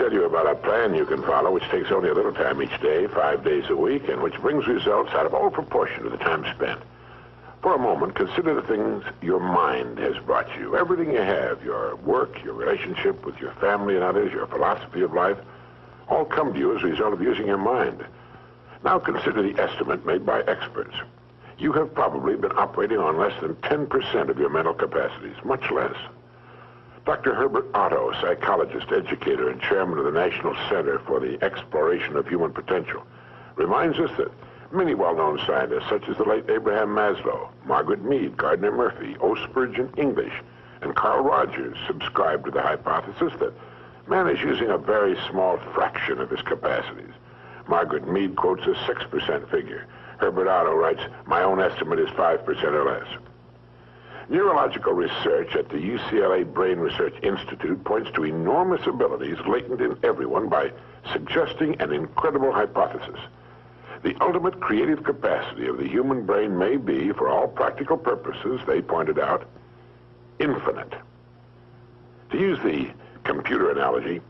tell you about a plan you can follow, which takes only a little time each day, 5 days a week, and which brings results out of all proportion to the time spent. For a moment, consider the things your mind has brought you. Everything you have, your work, your relationship with your family and others, your philosophy of life, all come to you as a result of using your mind. Now consider the estimate made by experts. You have probably been operating on less than 10% of your mental capacities, much less. Dr. Herbert Otto, psychologist, educator, and chairman of the National Center for the Exploration of Human Potential, reminds us that many well-known scientists, such as the late Abraham Maslow, Margaret Mead, Gardner Murphy, O. Spurgeon English, and Carl Rogers, subscribe to the hypothesis that man is using a very small fraction of his capacities. Margaret Mead quotes a 6% figure. Herbert Otto writes, "My own estimate is 5% or less." Neurological research at the UCLA Brain Research Institute points to enormous abilities latent in everyone by suggesting an incredible hypothesis. The ultimate creative capacity of the human brain may be, for all practical purposes, they pointed out, infinite. To use the computer analogy,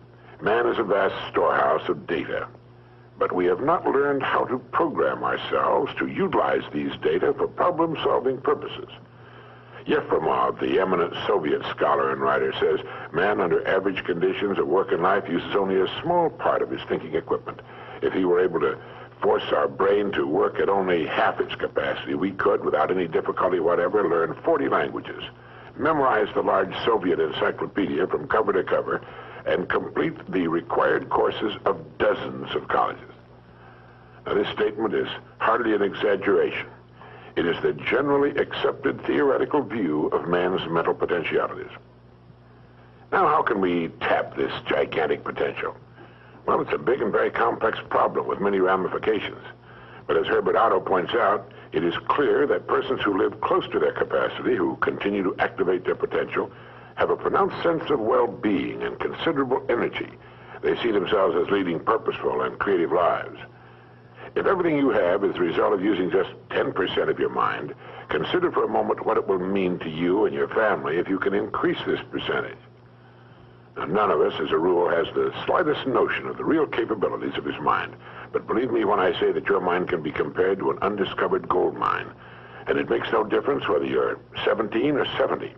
man is a vast storehouse of data, but we have not learned how to program ourselves to utilize these data for problem-solving purposes. Yefremov, the eminent Soviet scholar and writer, says man under average conditions of work and life uses only a small part of his thinking equipment. If he were able to force our brain to work at only half its capacity, we could, without any difficulty whatever, learn 40 languages, memorize the large Soviet encyclopedia from cover to cover, and complete the required courses of dozens of colleges. Now, this statement is hardly an exaggeration. It is the generally accepted theoretical view of man's mental potentialities. Now, how can we tap this gigantic potential? Well, it's a big and very complex problem with many ramifications. But as Herbert Otto points out, it is clear that persons who live close to their capacity, who continue to activate their potential, have a pronounced sense of well-being and considerable energy. They see themselves as leading purposeful and creative lives. If everything you have is the result of using just 10% of your mind, consider for a moment what it will mean to you and your family if you can increase this percentage. Now, none of us, as a rule, has the slightest notion of the real capabilities of his mind. But believe me when I say that your mind can be compared to an undiscovered gold mine. And it makes no difference whether you're 17 or 70.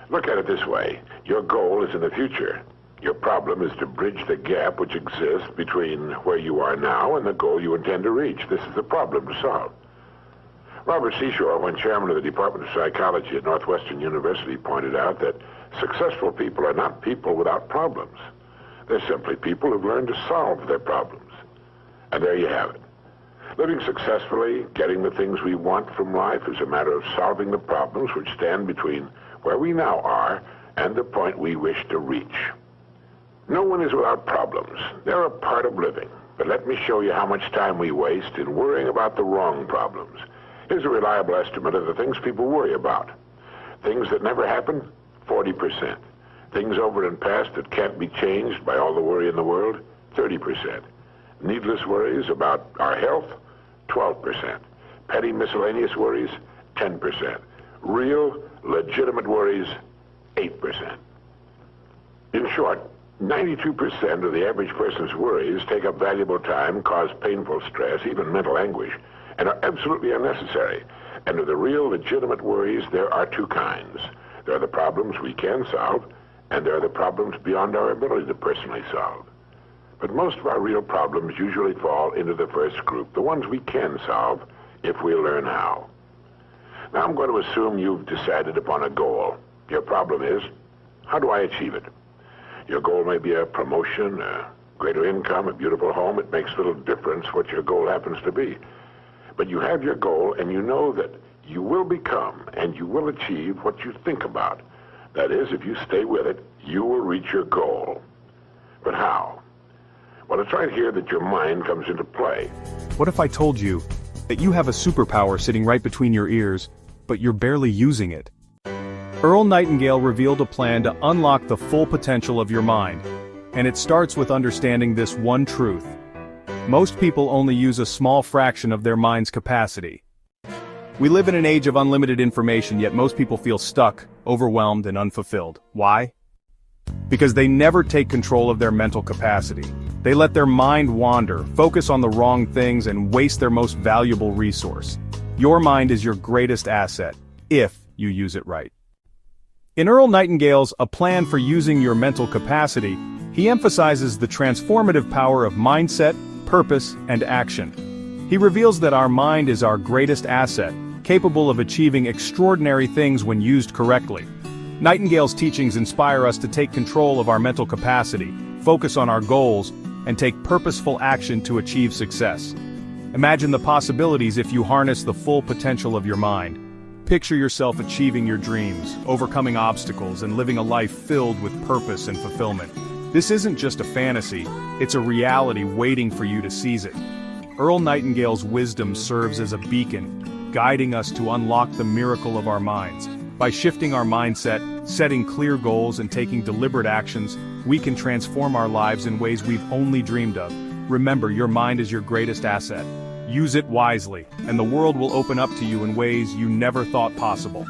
Look at it this way. Your goal is in the future. Your problem is to bridge the gap which exists between where you are now and the goal you intend to reach. This is the problem to solve. Robert Seashore, when chairman of the Department of Psychology at Northwestern University, pointed out that successful people are not people without problems. They're simply people who've learned to solve their problems. And there you have it. Living successfully, getting the things we want from life is a matter of solving the problems which stand between where we now are and the point we wish to reach. No one is without problems. They're a part of living. But let me show you how much time we waste in worrying about the wrong problems. Here's a reliable estimate of the things people worry about. Things that never happen, 40%. Things over and past that can't be changed by all the worry in the world, 30%. Needless worries about our health, 12%. Petty miscellaneous worries, 10%. Real, legitimate worries, 8%. In short, 92% of the average person's worries take up valuable time, cause painful stress, even mental anguish, and are absolutely unnecessary. And of the real, legitimate worries, there are two kinds. There are the problems we can solve, and there are the problems beyond our ability to personally solve. But most of our real problems usually fall into the first group, the ones we can solve if we learn how. Now I'm going to assume you've decided upon a goal. Your problem is, how do I achieve it? Your goal may be a promotion, a greater income, a beautiful home. It makes little difference what your goal happens to be. But you have your goal, and you know that you will become and you will achieve what you think about. That is, if you stay with it, you will reach your goal. But how? Well, it's right here that your mind comes into play. What if I told you that you have a superpower sitting right between your ears, but you're barely using it? Earl Nightingale revealed a plan to unlock the full potential of your mind, and it starts with understanding this one truth. Most people only use a small fraction of their mind's capacity. We live in an age of unlimited information, yet most people feel stuck, overwhelmed, and unfulfilled. Why? Because they never take control of their mental capacity. They let their mind wander, focus on the wrong things, and waste their most valuable resource. Your mind is your greatest asset, if you use it right. In Earl Nightingale's A Plan for Using Your Mental Capacity, he emphasizes the transformative power of mindset, purpose, and action. He reveals that our mind is our greatest asset, capable of achieving extraordinary things when used correctly. Nightingale's teachings inspire us to take control of our mental capacity, focus on our goals, and take purposeful action to achieve success. Imagine the possibilities if you harness the full potential of your mind. Picture yourself achieving your dreams, overcoming obstacles, and living a life filled with purpose and fulfillment. This isn't just a fantasy, it's a reality waiting for you to seize it. Earl Nightingale's wisdom serves as a beacon, guiding us to unlock the miracle of our minds. By shifting our mindset, setting clear goals, and taking deliberate actions, we can transform our lives in ways we've only dreamed of. Remember, your mind is your greatest asset. Use it wisely, and the world will open up to you in ways you never thought possible.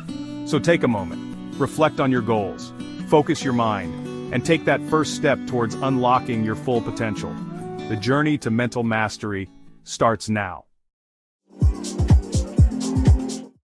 So take a moment, reflect on your goals, focus your mind, and take that first step towards unlocking your full potential. The journey to mental mastery starts now.